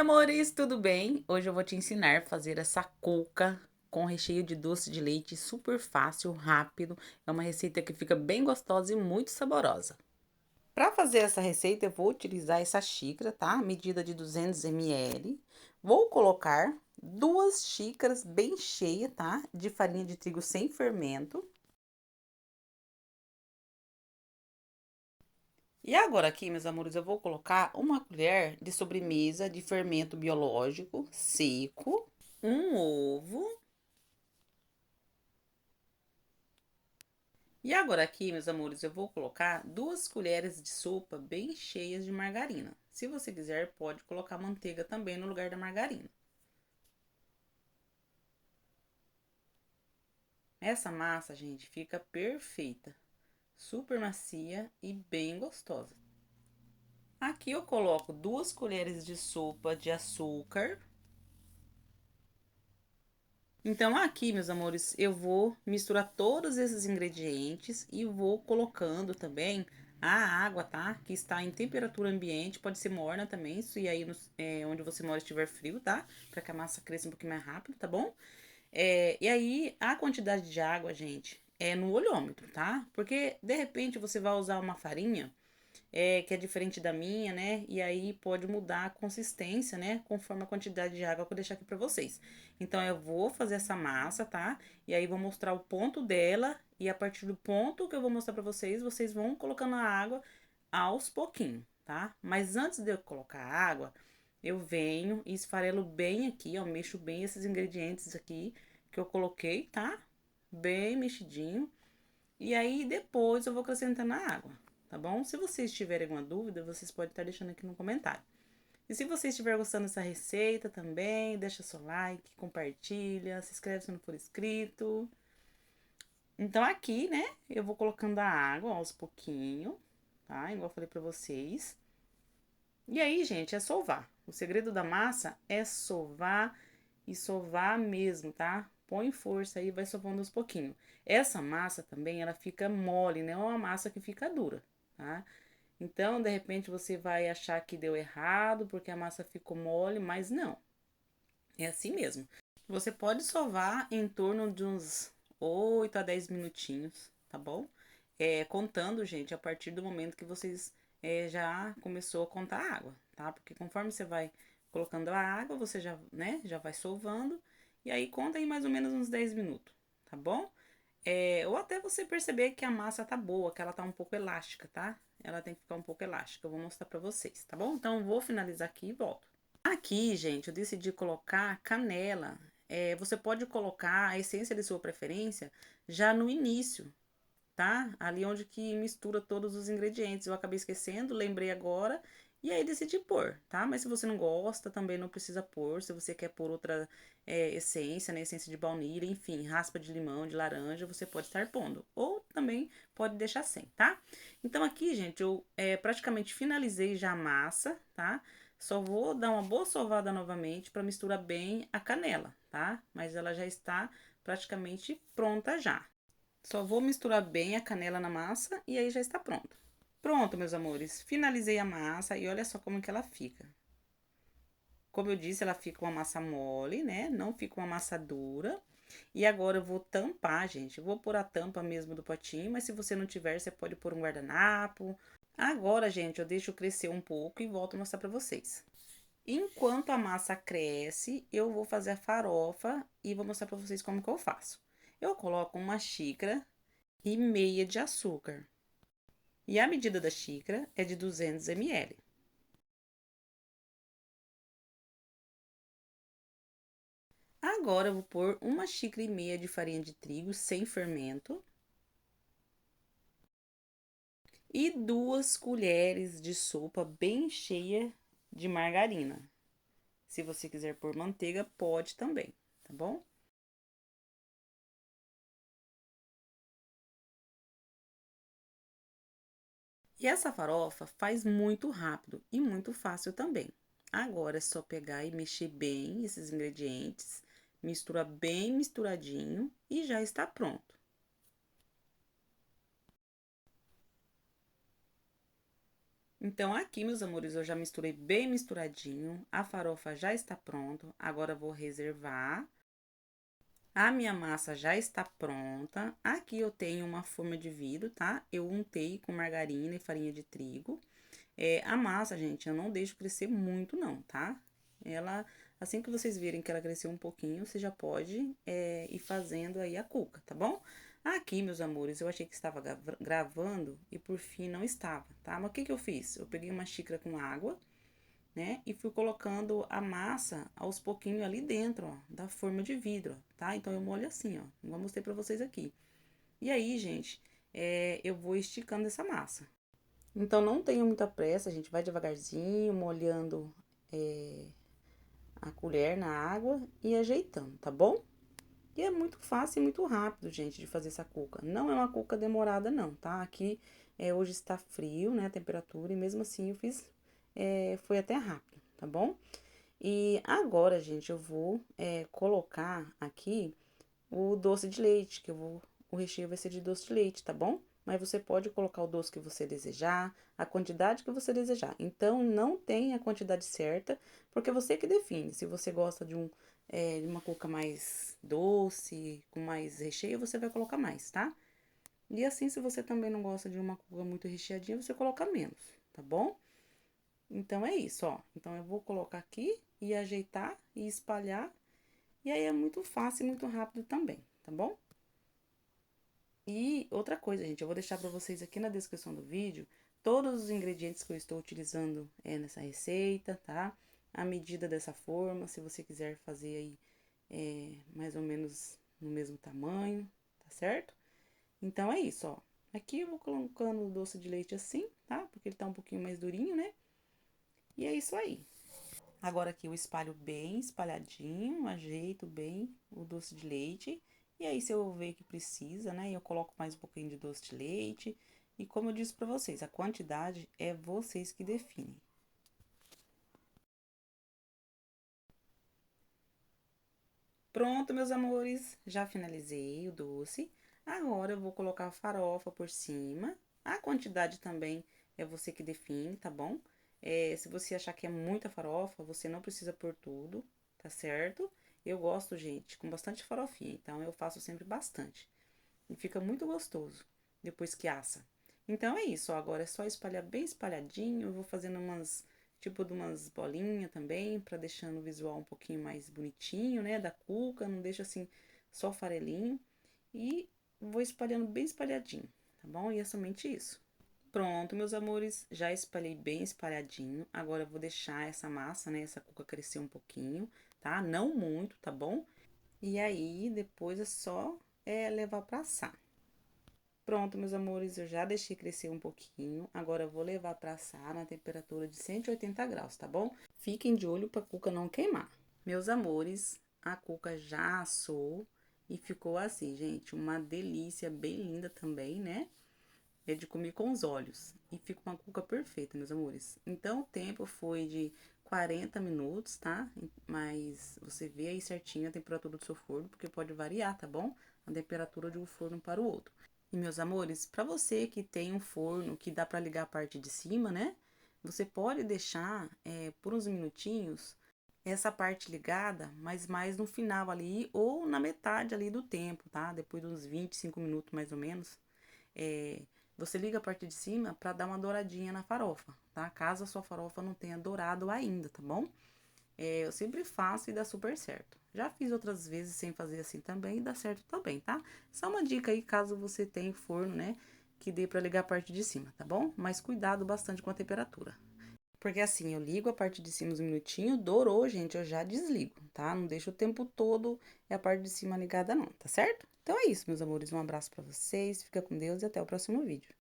amores, tudo bem? Hoje eu vou te ensinar a fazer essa cuca com recheio de doce de leite super fácil, rápido. É uma receita que fica bem gostosa e muito saborosa. Para fazer essa receita, eu vou utilizar essa xícara, tá? Medida de 200 ml. Vou colocar 2 xícaras bem cheias, tá? De farinha de trigo sem fermento. E agora aqui, meus amores, eu vou colocar uma colher de sobremesa de fermento biológico seco, um ovo. E agora aqui, meus amores, eu vou colocar 2 colheres de sopa bem cheias de margarina. Se você quiser, pode colocar manteiga também no lugar da margarina. Essa massa, gente, fica perfeita, super macia e bem gostosa. Aqui eu coloco 2 colheres de sopa de açúcar. Então, aqui, meus amores, eu vou misturar todos esses ingredientes e vou colocando também a água, tá? Que está em temperatura ambiente, pode ser morna também, isso e aí onde você mora estiver frio, tá? Para que a massa cresça um pouquinho mais rápido, tá bom? E aí, a quantidade de água, gente, é no olhômetro, tá? Porque, de repente, você vai usar uma farinha que é diferente da minha, né? E aí pode mudar a consistência, né? Conforme a quantidade de água que eu deixar aqui pra vocês. Então, eu vou fazer essa massa, tá? E aí, vou mostrar o ponto dela. E a partir do ponto que eu vou mostrar pra vocês, vocês vão colocando a água aos pouquinhos, tá? Mas antes de eu colocar a água, eu venho e esfarelo bem aqui, ó. Mexo bem esses ingredientes aqui que eu coloquei, tá? Bem mexidinho. E aí, depois eu vou acrescentando a água, tá bom? Se vocês tiverem alguma dúvida, vocês podem estar deixando aqui no comentário. E se você estiver gostando dessa receita também, deixa seu like, compartilha, se inscreve se não for inscrito. Então, aqui, né, eu vou colocando a água aos pouquinhos, tá? Igual eu falei pra vocês. E aí, gente, é sovar. O segredo da massa é sovar e sovar mesmo, tá? Põe força aí, vai sovando aos pouquinhos. Essa massa também, ela fica mole, não é uma massa que fica dura, tá? Então, de repente, você vai achar que deu errado porque a massa ficou mole, mas não. É assim mesmo. Você pode sovar em torno de uns 8 a 10 minutinhos, tá bom? Contando, gente, a partir do momento que vocês já começou a contar a água, tá? Porque conforme você vai colocando a água, você já, né, já vai sovando. E aí, conta aí mais ou menos uns 10 minutos, tá bom? Ou até você perceber que a massa tá boa, que ela tá um pouco elástica, tá? Ela tem que ficar um pouco elástica. Eu vou mostrar pra vocês, tá bom? Então, eu vou finalizar aqui e volto. Aqui, gente, eu decidi colocar canela. Você pode colocar a essência de sua preferência já no início, tá? Ali onde que mistura todos os ingredientes. Eu acabei esquecendo, lembrei agora e aí decidi pôr, tá? Mas se você não gosta, também não precisa pôr. Se você quer pôr outra essência, né? Essência de baunilha, enfim, raspa de limão, de laranja, você pode estar pondo. Ou também pode deixar sem, tá? Então aqui, gente, eu praticamente finalizei já a massa, tá? Só vou dar uma boa sovada novamente para misturar bem a canela, tá? Mas ela já está praticamente pronta já. Só vou misturar bem a canela na massa e aí já está pronto. Pronto, meus amores, finalizei a massa e olha só como que ela fica. Como eu disse, ela fica uma massa mole, né? Não fica uma massa dura. E agora eu vou tampar, gente. Eu vou pôr a tampa mesmo do potinho, mas se você não tiver, você pode pôr um guardanapo. Agora, gente, eu deixo crescer um pouco e volto a mostrar pra vocês. Enquanto a massa cresce, eu vou fazer a farofa e vou mostrar pra vocês como que eu faço. Eu coloco 1,5 xícaras de açúcar. E a medida da xícara é de 200 ml. Agora, eu vou pôr 1,5 xícara de farinha de trigo sem fermento. E 2 colheres de sopa bem cheia de margarina. Se você quiser pôr manteiga, pode também, tá bom? E essa farofa faz muito rápido e muito fácil também. Agora é só pegar e mexer bem esses ingredientes, mistura bem misturadinho e já está pronto. Então, aqui, meus amores, eu já misturei bem misturadinho. A farofa já está pronta. Agora, eu vou reservar. A minha massa já está pronta. Aqui eu tenho uma forma de vidro, tá? Eu untei com margarina e farinha de trigo. A massa, gente, eu não deixo crescer muito, não, tá? Ela, assim que vocês virem que ela cresceu um pouquinho, você já pode ir fazendo aí a cuca, tá bom? Aqui, meus amores, eu achei que estava gravando e por fim não estava, tá? Mas o que que eu fiz? Eu peguei uma xícara com água, né? E fui colocando a massa aos pouquinhos ali dentro, ó, da forma de vidro, ó, tá? Então, eu molho assim, ó, igual eu mostrei pra vocês aqui. E aí, gente, eu vou esticando essa massa. Então, não tenha muita pressa, a gente vai devagarzinho, molhando a colher na água e ajeitando, tá bom? E é muito fácil e muito rápido, gente, de fazer essa cuca. Não é uma cuca demorada, não, tá? Aqui, hoje está frio, né, a temperatura, e mesmo assim eu fiz, foi até rápido, tá bom? E agora, gente, eu vou colocar aqui o doce de leite, o recheio vai ser de doce de leite, tá bom? Mas você pode colocar o doce que você desejar, a quantidade que você desejar. Então, não tem a quantidade certa, porque você que define. Se você gosta de uma cuca mais doce, com mais recheio, você vai colocar mais, tá? E assim, se você também não gosta de uma cuca muito recheadinha, você coloca menos, tá bom? Então, é isso, ó. Então, eu vou colocar aqui e ajeitar e espalhar. E aí, é muito fácil e muito rápido também, tá bom? E outra coisa, gente, eu vou deixar pra vocês aqui na descrição do vídeo todos os ingredientes que eu estou utilizando nessa receita, tá? A medida dessa forma, se você quiser fazer aí mais ou menos no mesmo tamanho, tá certo? Então, é isso, ó. Aqui eu vou colocando o doce de leite assim, tá? Porque ele tá um pouquinho mais durinho, né? E é isso aí. Agora aqui eu espalho bem espalhadinho, ajeito bem o doce de leite. E aí, se eu ver que precisa, né, eu coloco mais um pouquinho de doce de leite. E como eu disse pra vocês, a quantidade é vocês que definem. Pronto, meus amores, já finalizei o doce. Agora eu vou colocar a farofa por cima. A quantidade também é você que define, tá bom? Se você achar que é muita farofa, você não precisa pôr tudo, tá certo? Eu gosto, gente, com bastante farofinha, então eu faço sempre bastante. E fica muito gostoso depois que assa. Então é isso, ó, agora é só espalhar bem espalhadinho. Eu vou fazendo tipo de umas bolinhas também, pra deixando o visual um pouquinho mais bonitinho, né, da cuca, não deixa assim só farelinho. E vou espalhando bem espalhadinho, tá bom? E é somente isso. Pronto, meus amores, já espalhei bem espalhadinho. Agora eu vou deixar essa massa, né, essa cuca crescer um pouquinho, tá? Não muito, tá bom? E aí, depois é só levar pra assar. Pronto, meus amores, eu já deixei crescer um pouquinho. Agora eu vou levar pra assar na temperatura de 180 graus, tá bom? Fiquem de olho pra cuca não queimar. Meus amores, a cuca já assou e ficou assim, gente, uma delícia, bem linda também, né? É de comer com os olhos. E fica uma cuca perfeita, meus amores. Então, o tempo foi de 40 minutos, tá? Mas você vê aí certinho a temperatura do seu forno, porque pode variar, tá bom? A temperatura de um forno para o outro. E, meus amores, para você que tem um forno que dá para ligar a parte de cima, né? Você pode deixar por uns minutinhos essa parte ligada, mas mais no final ali ou na metade ali do tempo, tá? Depois de uns 25 minutos mais ou menos. É, você liga a parte de cima para dar uma douradinha na farofa, tá? Caso a sua farofa não tenha dourado ainda, tá bom? Eu sempre faço e dá super certo. Já fiz outras vezes sem fazer assim também e dá certo também, tá? Só uma dica aí, caso você tenha forno, né? Que dê para ligar a parte de cima, tá bom? Mas cuidado bastante com a temperatura. Porque assim, eu ligo a parte de cima uns minutinhos, dourou, gente, eu já desligo, tá? Não deixo o tempo todo a parte de cima ligada não, tá certo? Então é isso, meus amores. Um abraço pra vocês, fica com Deus e até o próximo vídeo.